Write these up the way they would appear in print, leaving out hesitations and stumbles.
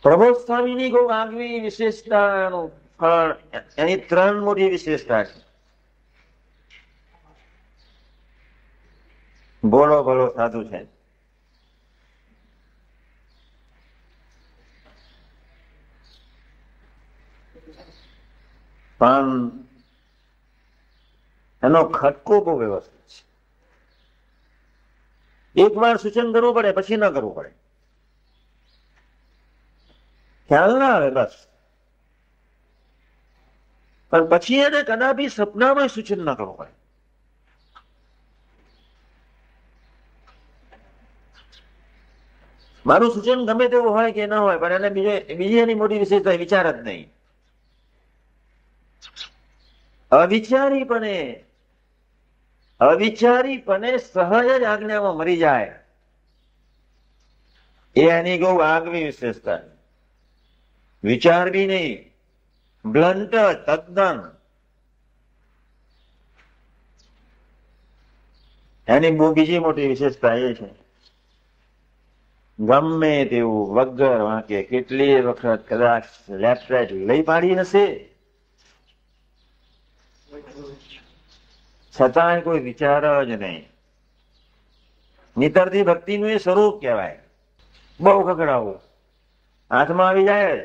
પ્રબોધ સ્વામીની કોઈ આગવી વિશેષતાનું ફળ, એની ત્રણ મોટી વિશેષતા છે. ભોળો ભોળો સાધુ છે, પણ એનો ખટકો બહુ વ્યવસ્થિત છે. એક વાર સૂચન કરવું પડે, પછી ન કરવું પડે, ખ્યાલ ના આવે બસ. પણ પછી એને કદાપી સપનામાં સૂચન ના કરવું પડે. મારું સૂચન ગમે તેવું હોય કે ના હોય, પણ એને બીજી એની મોટી વિશેષતા વિચાર જ નહીં. અવિચારીપણે સહજ જ આજ્ઞામાં મરી જાય, એ એની બહુ આગવી વિશેષતા. વિચાર બી નહીં, બ્લન્ટ, તદ્દન. એની બહુ બીજી મોટી વિશેષતા એ છે, ગમે તેવું વગર વાંકે કેટલી વખત કદાચ લેફ્ટ રાઈટ લઈ પાડી હશે, છતાંય કોઈ વિચાર જ નહીં. નિતરતી ભક્તિનું એ સ્વરૂપ કહેવાય. બહુ ખકડાવું, હાથમાં આવી જાય.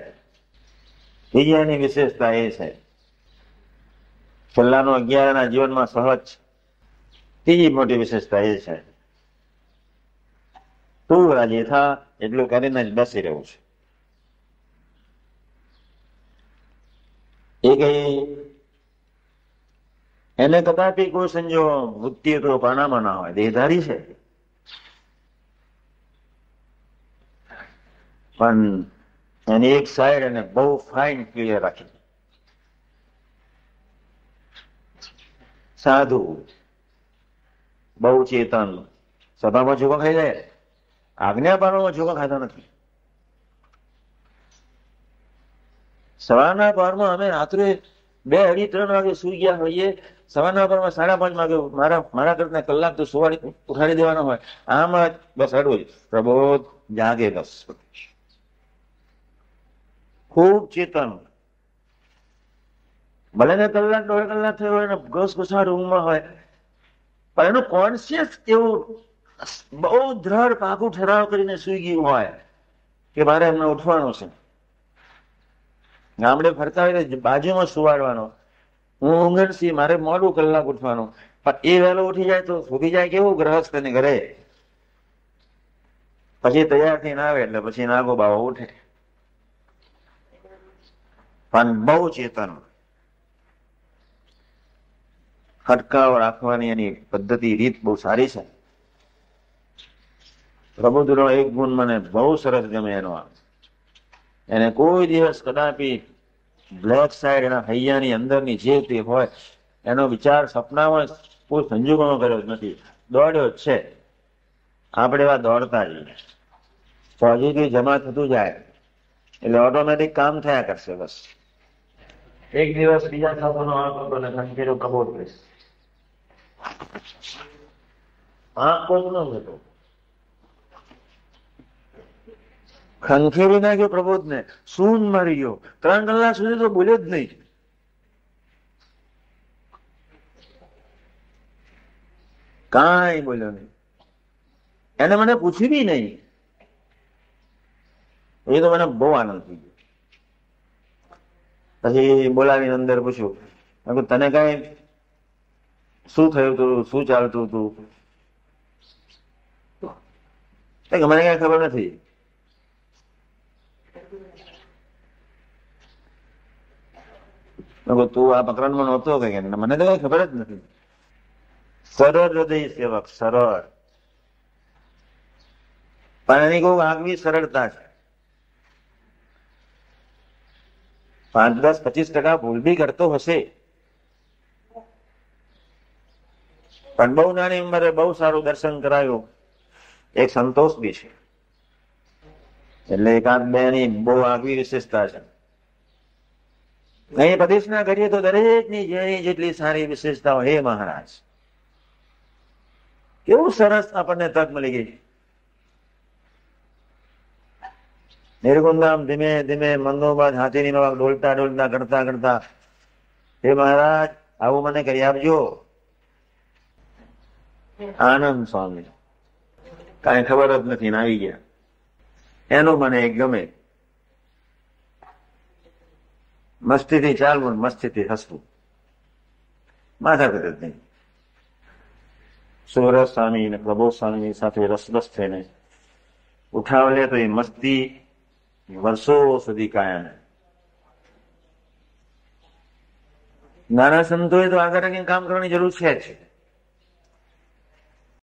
બીજી એની વિશેષતા એ છે, છેલ્લાનો 11 જીવનમાં સહજ. ત્રીજી મોટી વિશેષતા એ છે, તું રાજી થા એટલું કરીને જ બેસી રહ્યું છે. એ કઈ એને કદાપી કોઈ સંજોગ વૃત્તિ તો પાણામાં ના હોય, દેહધારી છે, પણ એની એક સાઈડ એને બહુ ફાઇન ક્લિયર રાખી. સાધુ, બહુ ચેતન, સભામાં જોવા ખાઈ જાય, આજ્ઞાપાળોમાં જોવા ખાતા નથી. સવારના પરમાં અમે રાત્રે 2, 2:30, 3 વાગે સુઈ ગયા હોઈએ, સવારના પરમાં 5:30 વાગે મારા કરતા કલાક તો ઉઠાડી દેવાનો હોય. આમ જ બસ હડવું જ પ્રબોધ જાગે, બસ. ખૂબ ચેતન, ભલે ને કલાક 1.5 કલાક થયો હોય ને ઘસઘસાટ ઊંઘમાં હોય, પણ એનું કોન્શિયસ એવું બહુ દ્રઢ પાકું ઠરાવ કરીને સુઈ ગયું હોય કે મારે એમને ઉઠવાનું છે. ગામડે ફરતા હોય તો બાજુમાં સુવાડવાનો, હું ઊંઘણસી, મારે મોડું કલાક ઉઠવાનું, પણ એ વહેલો ઉઠી જાય તો ઉઠી જાય કેવું ગ્રહસ્થને ઘરે. પછી તૈયાર થઈને આવે એટલે પછી નાગો બાવો ઉઠે, પણ બહુ ચેતન. ખટકાવ રાખવાની એની પદ્ધતિ, રીત બહુ સારી છે. પ્રબોધનો એક ગુણ મને બહુ સરસ ગમે એનો, એને કોઈ દિવસ કદાપી બ્લેક સાઈડ એના હૈયાની અંદરની જે તે હોય એનો વિચાર સપનામાં કોઈ સંજોગોમાં કર્યો જ નથી. દોડ્યો જ છે. આપણે એવા દોડતા જઈએ, પોઝિટિવ જમા થતું જાય એટલે ઓટોમેટિક કામ થયા કરશે. બસ એક દિવસ બીજા સાથેનો ખંખેરો કબો થઈશ, ખંખેરી નાખ્યો પ્રબોધ ને, સૂન મારી ગયો. 3 કલાક સુધી તો બોલ્યો જ નહીં. કાંઈ બોલ્યો નહીં, એને મને પૂછ્યું બી નહીં. એ તો મને બહુ આનંદ થઈ ગયો. પછી બોલાવીને અંદર પૂછ્યું, તને કઈ શું થયું હતું, શું ચાલતું હતું? મને કઈ ખબર નથી. તું આ પ્રકરણમાં નહોતો કે? મને તો કઈ ખબર જ નથી. સરળ હૃદય સેવક, સરળ, પણ એની કોઈ આગવી સરળતા છે. 5, 10, 25% ભૂલ બી કરતો હશે, પણ બહુ નાની ઉંમરે બહુ સારું દર્શન કરાયું, એક સંતોષ બી છે. એટલે 1-2 ની બહુ આગવી વિશેષતા છે. અહીં પ્રદેશના કરીએ તો દરેકની જેટલી સારી વિશેષતાઓ, હે મહારાજ, કેવું સરસ આપણને તક મળી ગઈ. નિર્ગુણધામ ધીમે ધીમે મંદોબાદ હાથીની નવાક ડોલતા ડોલતા કરતા કરતા, હે મહારાજ આવું મને કરી આપજો. આનંદ સ્વામી કાંઈ ખબર જ નથી ને આવી ગયા. એનું મને એક ગમે, મસ્તીથી ચાલવું, મસ્તીથી હસવું, માથા કૂટ જ નહીં. સુરસ સ્વામી ને પ્રબોધ સ્વામીની સાથે રસરસ થઈને ઉઠાવલે તો એ મસ્તી વર્ષો સુધી કાયમ. નાના સંતોએ તો આગળ કામ કરવાની જરૂર છે જ.